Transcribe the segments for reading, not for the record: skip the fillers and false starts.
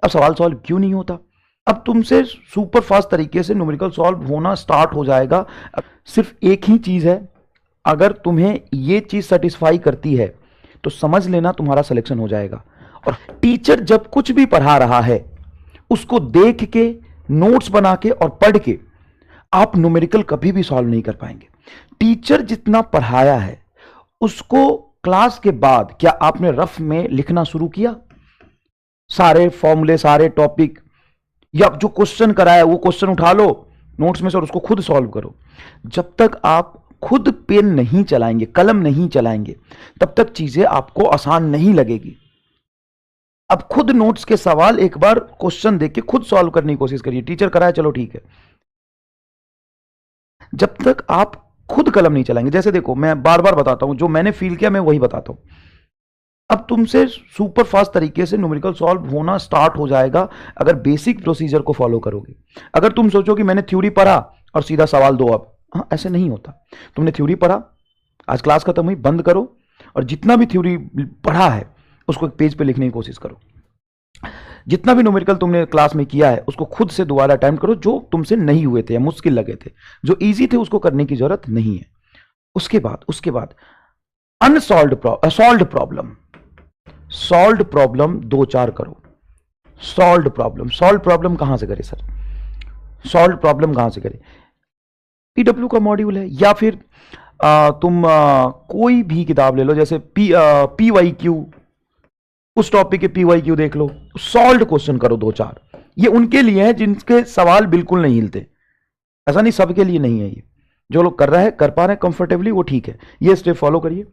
अब सवाल सॉल्व क्यों नहीं होता? अब तुमसे सुपर फास्ट तरीके से न्यूमेरिकल सॉल्व होना स्टार्ट हो जाएगा। सिर्फ एक ही चीज है, अगर तुम्हें ये चीज सेटिस्फाई करती है तो समझ लेना तुम्हारा सिलेक्शन हो जाएगा। और टीचर जब कुछ भी पढ़ा रहा है उसको देख के, नोट्स बना के और पढ़ के आप न्यूमेरिकल कभी भी सॉल्व नहीं कर पाएंगे। टीचर जितना पढ़ाया है उसको क्लास के बाद क्या आपने रफ में लिखना शुरू किया? सारे फॉर्मूले, सारे टॉपिक, या जो क्वेश्चन कराया वो क्वेश्चन उठा लो नोट्स में से और उसको खुद सॉल्व करो। जब तक आप खुद पेन नहीं चलाएंगे, कलम नहीं चलाएंगे, तब तक चीजें आपको आसान नहीं लगेगी। अब खुद नोट्स के सवाल एक बार क्वेश्चन देख के खुद सॉल्व करने की कोशिश करिए। टीचर कराया चलो ठीक है, जब तक आप खुद कलम नहीं चलाएंगे। जैसे देखो, मैं बार बार बताता हूं, जो मैंने फील किया मैं वही बताता हूं। अब तुमसे सुपर फास्ट तरीके से न्यूमेरिकल सॉल्व होना स्टार्ट हो जाएगा अगर बेसिक प्रोसीजर को फॉलो करोगे। अगर तुम सोचो कि मैंने थ्योरी पढ़ा और सीधा सवाल दो, अब हाँ, ऐसे नहीं होता। तुमने थ्योरी पढ़ा, आज क्लास खत्म हुई, बंद करो और जितना भी थ्योरी पढ़ा है उसको एक पेज पे लिखने की कोशिश करो। जितना भी न्यूमेरिकल तुमने क्लास में किया है उसको खुद से दोबारा अटेम्प्ट करो, जो तुमसे नहीं हुए थे या मुश्किल लगे थे। जो इजी थे उसको करने की जरूरत नहीं है। उसके बाद सॉल्व्ड प्रॉब्लम 2-4 करो। सॉल्व्ड प्रॉब्लम कहां से करे सर? सॉल्व्ड प्रॉब्लम कहां से करे? पीडब्ल्यू का मॉड्यूल है, या फिर तुम कोई भी किताब ले लो, जैसे PYQ, उस टॉपिक के PYQ देख लो, सॉल्व्ड क्वेश्चन करो 2-4। ये उनके लिए है जिनके सवाल बिल्कुल नहीं हिलते। ऐसा नहीं, सबके लिए नहीं है ये। जो लोग कर रहे हैं, कर पा रहे हैं कंफर्टेबली, वो ठीक है। ये स्टेप फॉलो करिए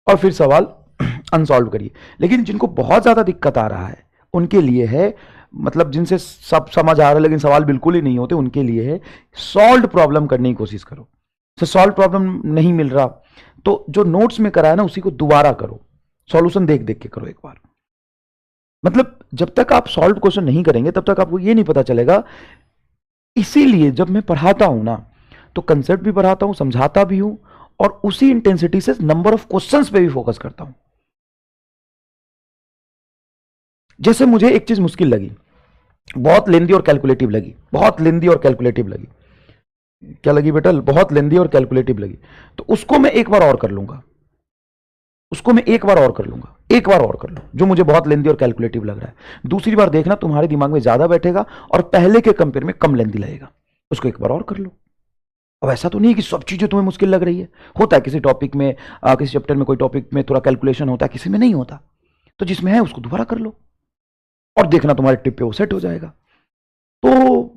और फिर सवाल अनसॉल्व करिए। लेकिन जिनको बहुत ज्यादा दिक्कत आ रहा है उनके लिए है, मतलब जिनसे सब समझ आ रहा है लेकिन सवाल बिल्कुल ही नहीं होते, उनके लिए है सॉल्व्ड प्रॉब्लम करने की कोशिश करो। तो सॉल्व प्रॉब्लम नहीं मिल रहा तो जो नोट्स में कराया ना उसी को दोबारा करो, सॉल्यूशन देख देख के करो एक बार। मतलब जब तक आप सॉल्व क्वेश्चन नहीं करेंगे तब तक आपको ये नहीं पता चलेगा। इसीलिए जब मैं पढ़ाता हूं ना तो कंसेप्ट भी पढ़ाता हूं, समझाता भी हूं और उसी इंटेंसिटी से नंबर ऑफ क्वेश्चंस पे भी फोकस करता हूं। जैसे मुझे एक चीज मुश्किल लगी, बहुत लेंदी और कैलकुलेटिव लगी, क्या लगी बेटा? बहुत लेंदी और कैलकुलेटिव लगी, तो उसको मैं एक बार और कर लूंगा, एक बार और कर लो, जो मुझे बहुत लेंदी और कैलकुलेटिव लग रहा है। दूसरी बार देखना तुम्हारे दिमाग में ज्यादा बैठेगा और पहले के कंपेयर में कम लेंदी लगेगा। उसको एक बार और कर लो। अब ऐसा तो नहीं कि सब चीजें तुम्हें मुश्किल लग रही है। होता है किसी टॉपिक में, किसी चैप्टर में कोई टॉपिक में थोड़ा कैलकुलेशन होता है, किसी में नहीं होता। तो जिसमें है उसको दोबारा कर लो और देखना तुम्हारे टिप पे वो सेट हो जाएगा। तो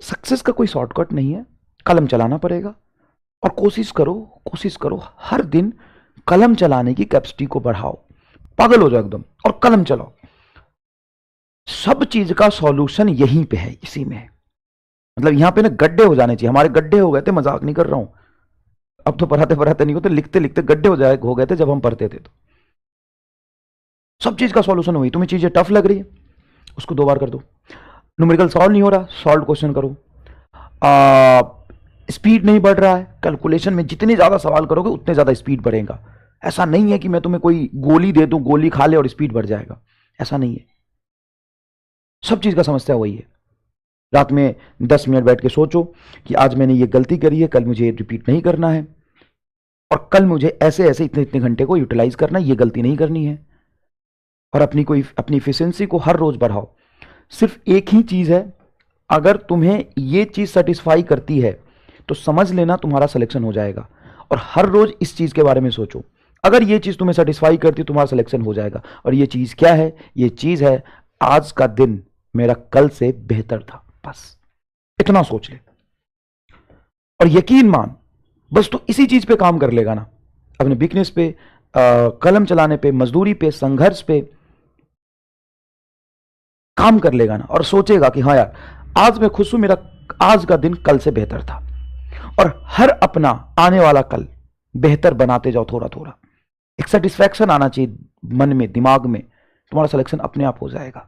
सक्सेस का कोई शॉर्टकट नहीं है, कलम चलाना पड़ेगा। और कोशिश करो हर दिन कलम चलाने की कैपेसिटी को बढ़ाओ, पागल हो जाओ एकदम और कलम चलाओ। सब चीज का सॉल्यूशन यहीं पे है, इसी में है। मतलब यहां पे ना गड्ढे हो जाने चाहिए। हमारे गड्ढे हो गए थे, मजाक नहीं कर रहा हूं, अब तो पढ़ाते नहीं होते, लिखते लिखते गड्ढे हो गए थे जब हम पढ़ते थे। तो सब चीज का सॉल्यूशन हुई। तुम्हें चीजें टफ लग रही है उसको 2 बार कर दो। न्यूमेरिकल सॉल्व नहीं हो रहा, सॉल्व क्वेश्चन करो। स्पीड नहीं बढ़ रहा है, कैलकुलेशन में जितने ज्यादा सवाल करोगे उतने ज्यादा स्पीड बढ़ेगा। ऐसा नहीं है कि मैं तुम्हें कोई गोली दे दूं, गोली खा ले और स्पीड बढ़ जाएगा, ऐसा नहीं है। सब चीज का समस्या वही है। रात में 10 मिनट बैठ के सोचो कि आज मैंने ये गलती करी है, कल मुझे रिपीट नहीं करना है, और कल मुझे ऐसे ऐसे इतने इतने घंटे को यूटिलाइज करना है, ये गलती नहीं करनी है। और अपनी इफिशिएंसी को हर रोज बढ़ाओ। सिर्फ एक ही चीज है, अगर तुम्हें ये चीज सेटिस्फाई करती है तो समझ लेना तुम्हारा सिलेक्शन हो जाएगा। और हर रोज इस चीज के बारे में सोचो, अगर ये चीज तुम्हें सेटिस्फाई करती है तुम्हारा सिलेक्शन हो जाएगा। और ये चीज क्या है? ये चीज है आज का दिन मेरा कल से बेहतर था। बस इतना सोच ले और यकीन मान, बस तो इसी चीज पे काम कर लेगा ना, अपने बिजनेस पे, कलम चलाने पे, मजदूरी पे, संघर्ष पे काम कर लेगा ना, और सोचेगा कि हाँ यार आज मैं खुश हूं, मेरा आज का दिन कल से बेहतर था। और हर अपना आने वाला कल बेहतर बनाते जाओ थोड़ा थोड़ा। एक सेटिस्फैक्शन आना चाहिए मन में, दिमाग में, तुम्हारा सिलेक्शन अपने आप हो जाएगा।